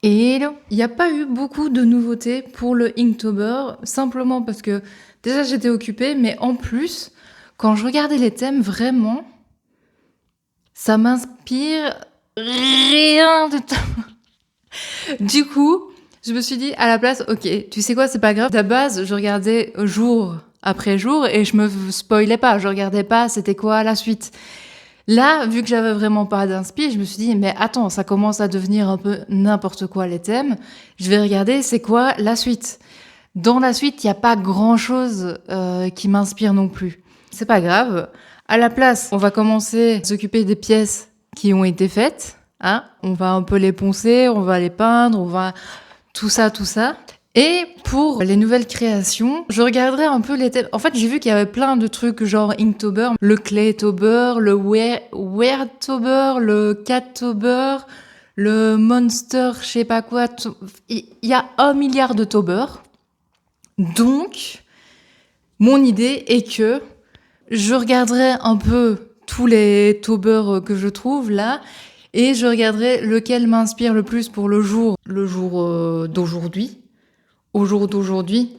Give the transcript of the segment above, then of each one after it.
Hello! Il n'y a pas eu beaucoup de nouveautés pour le Inktober, simplement parce que déjà j'étais occupée, mais en plus, quand je regardais les thèmes, vraiment, ça m'inspire rien de tout. Du coup, je me suis dit à la place, ok, tu sais quoi, c'est pas grave. À base, je regardais jour après jour et je me spoilais pas, je regardais pas c'était quoi la suite. Là, vu que j'avais vraiment pas d'inspi, je me suis dit, mais attends, ça commence à devenir un peu n'importe quoi les thèmes. Je vais regarder c'est quoi la suite. Dans la suite, il n'y a pas grand-chose qui m'inspire non plus. C'est pas grave. À la place, on va commencer à s'occuper des pièces qui ont été faites. Hein, on va un peu les poncer, on va les peindre, on va tout ça, tout ça. Et pour les nouvelles créations, je regarderai un peu les thèmes. En fait, j'ai vu qu'il y avait plein de trucs genre Inktober, le Claytober, le Weirtober, le Cattober, le Monster, je sais pas quoi. Il y a 1 milliard de Tober. Donc, mon idée est que je regarderai un peu tous les Tober que je trouve là et je regarderai lequel m'inspire le plus pour le jour d'aujourd'hui. Au jour d'aujourd'hui,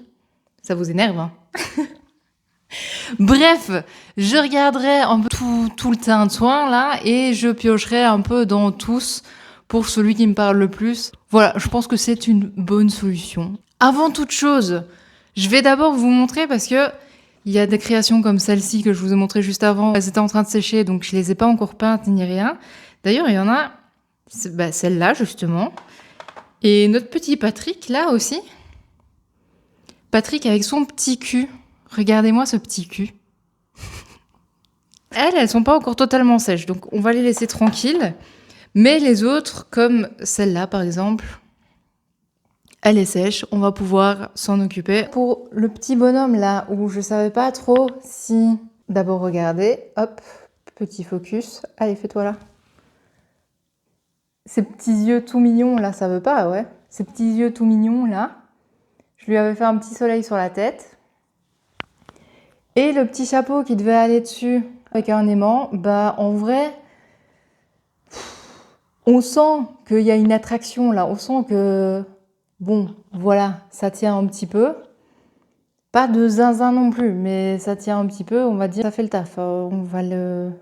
ça vous énerve, hein? Bref, je regarderai un peu tout le tintouin là et je piocherai un peu dans tous pour celui qui me parle le plus. Voilà, je pense que c'est une bonne solution. Avant toute chose, je vais d'abord vous montrer parce que il y a des créations comme celle-ci que je vous ai montré juste avant. Elles étaient en train de sécher, donc je les ai pas encore peintes ni rien. D'ailleurs, il y en a, celle-là justement, et notre petit Patrick là aussi. Patrick avec son petit cul. Regardez-moi ce petit cul. Elles sont pas encore totalement sèches, donc on va les laisser tranquilles. Mais les autres, comme celle-là par exemple, elle est sèche, on va pouvoir s'en occuper. Pour le petit bonhomme là, où je savais pas trop si... D'abord regardez, hop, petit focus. Allez, fais-toi là. Ces petits yeux tout mignons là, ça veut pas, ouais. Ces petits yeux tout mignons là. Je lui avais fait un petit soleil sur la tête. Et le petit chapeau qui devait aller dessus avec un aimant, bah en vrai, on sent qu'il y a une attraction là, on sent que, bon, voilà, ça tient un petit peu. Pas de zinzin non plus, mais ça tient un petit peu, on va dire, ça fait le taf, on va le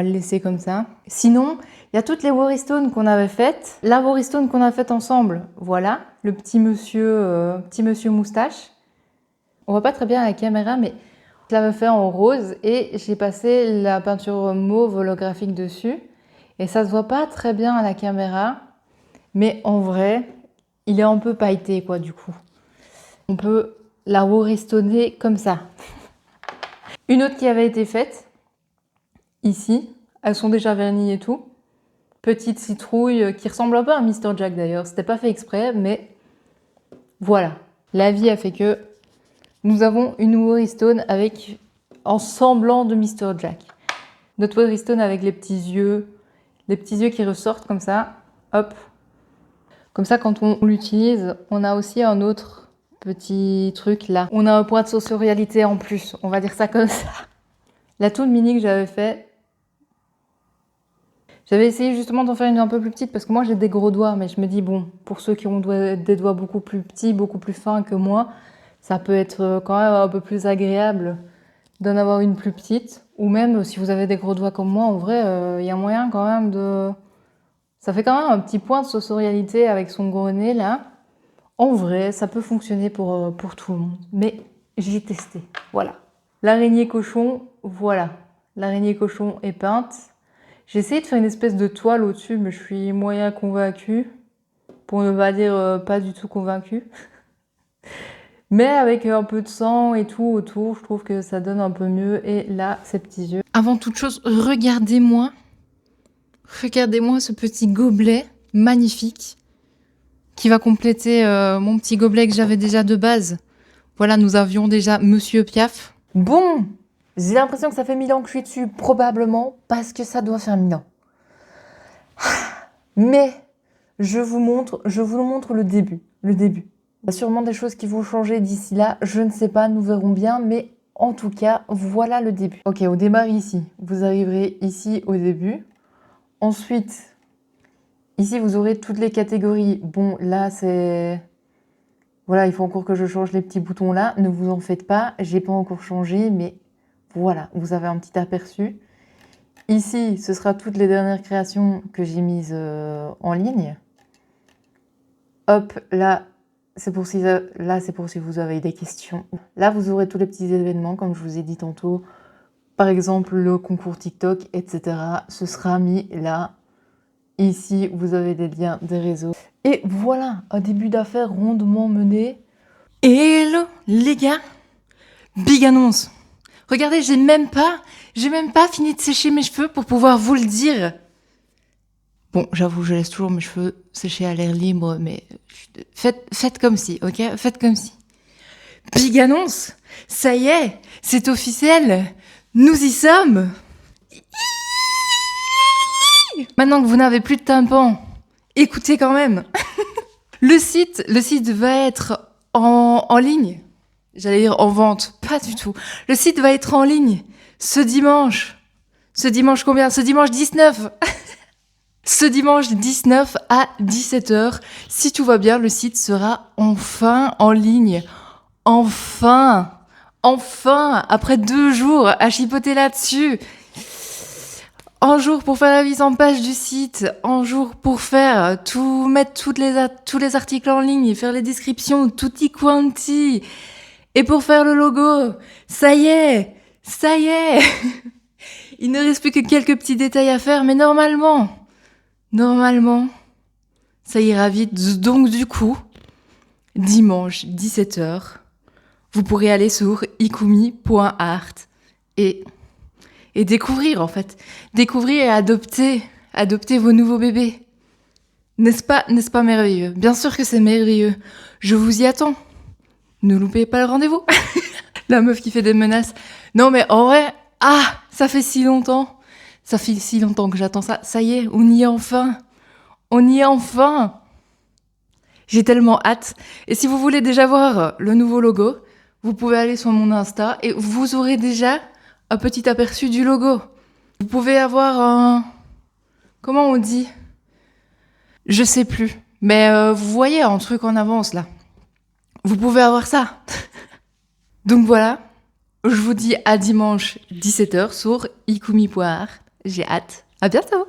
laisser comme ça. Sinon, il y a toutes les Worrystone qu'on avait faites. La Worrystone qu'on a faite ensemble, voilà, le petit monsieur moustache. On voit pas très bien à la caméra, mais je l'avais fait en rose et j'ai passé la peinture mauve holographique dessus. Et ça se voit pas très bien à la caméra, mais en vrai, il est un peu pailleté, quoi, du coup. On peut la Worrystoner comme ça. Une autre qui avait été faite, ici, elles sont déjà vernies et tout. Petite citrouille qui ressemble un peu à Mr. Jack d'ailleurs. C'était pas fait exprès, mais voilà. La vie a fait que nous avons une Worrystone avec en semblant de Mr. Jack. Notre Worrystone avec les petits yeux qui ressortent comme ça. Hop. Comme ça, quand on l'utilise, on a aussi un autre petit truc là. On a un point de sensorialité en plus. On va dire ça comme ça. La tool mini que j'avais fait, j'avais essayé justement d'en faire une un peu plus petite parce que moi j'ai des gros doigts, mais je me dis bon, pour ceux qui ont des doigts beaucoup plus petits, beaucoup plus fins que moi, ça peut être quand même un peu plus agréable d'en avoir une plus petite. Ou même si vous avez des gros doigts comme moi, en vrai, il y a moyen quand même de... Ça fait quand même un petit point de sensorialité avec son gros nez là. En vrai, ça peut fonctionner pour tout le monde. Mais j'ai testé, voilà. L'araignée cochon, voilà. L'araignée cochon est peinte. J'ai essayé de faire une espèce de toile au-dessus, mais je suis moyen convaincue. Pour ne pas dire pas du tout convaincue. Mais avec un peu de sang et tout autour, je trouve que ça donne un peu mieux. Et là, ces petits yeux. Avant toute chose, regardez-moi. Regardez-moi ce petit gobelet magnifique qui va compléter mon petit gobelet que j'avais déjà de base. Voilà, nous avions déjà Monsieur Piaf. Bon, j'ai l'impression que ça fait 1000 ans que je suis dessus, probablement parce que ça doit faire 1000 ans. Mais je vous montre le début. Le début. Il y a sûrement des choses qui vont changer d'ici là, je ne sais pas, nous verrons bien, mais en tout cas, voilà le début. Ok, on démarre ici. Vous arriverez ici au début. Ensuite, Ici, vous aurez toutes les catégories. Bon, là, c'est... Voilà, il faut encore que je change les petits boutons là. Ne vous en faites pas, j'ai pas encore changé, mais voilà, vous avez un petit aperçu. Ici, ce sera toutes les dernières créations que j'ai mises en ligne. Hop, là, c'est pour si vous avez des questions. Là, vous aurez tous les petits événements, comme je vous ai dit tantôt. Par exemple, le concours TikTok, etc. Ce sera mis là. Ici, vous avez des liens des réseaux. Et voilà, un début d'affaires rondement mené. Hello, les gars! Big annonce! Regardez, j'ai même pas fini de sécher mes cheveux pour pouvoir vous le dire. Bon, j'avoue, je laisse toujours mes cheveux sécher à l'air libre, mais faites comme si, ok? Faites comme si. Big annonce! Ça y est, c'est officiel! Nous y sommes! Maintenant que vous n'avez plus de tympan, écoutez quand même! Le site va être en ligne. J'allais dire en vente, pas du tout. Le site va être en ligne ce dimanche. Ce dimanche combien? Ce dimanche 19. Ce dimanche 19 à 17h. Si tout va bien, le site sera enfin en ligne. Enfin! Enfin! Après 2 jours à chipoter là-dessus. Un jour pour faire la mise en page du site, un jour pour faire tout, mettre tous les articles en ligne, faire les descriptions, tutti quanti. Et pour faire le logo, ça y est. Il ne reste plus que quelques petits détails à faire, mais normalement, ça ira vite. Donc du coup, dimanche 17h, vous pourrez aller sur ikumi.art et découvrir en fait. Découvrir et adopter vos nouveaux bébés. N'est-ce pas merveilleux? Bien sûr que c'est merveilleux. Je vous y attends. Ne loupez pas le rendez-vous. La meuf qui fait des menaces. Non mais en vrai, ça fait si longtemps. Ça fait si longtemps que j'attends ça. Ça y est, on y est enfin. J'ai tellement hâte. Et si vous voulez déjà voir le nouveau logo, vous pouvez aller sur mon Insta et vous aurez déjà un petit aperçu du logo. Vous pouvez avoir un... Comment on dit? Je sais plus. Mais vous voyez un truc en avance là. Vous pouvez avoir ça. Donc voilà. Je vous dis à dimanche 17h sur ikumi.art. J'ai hâte. À bientôt!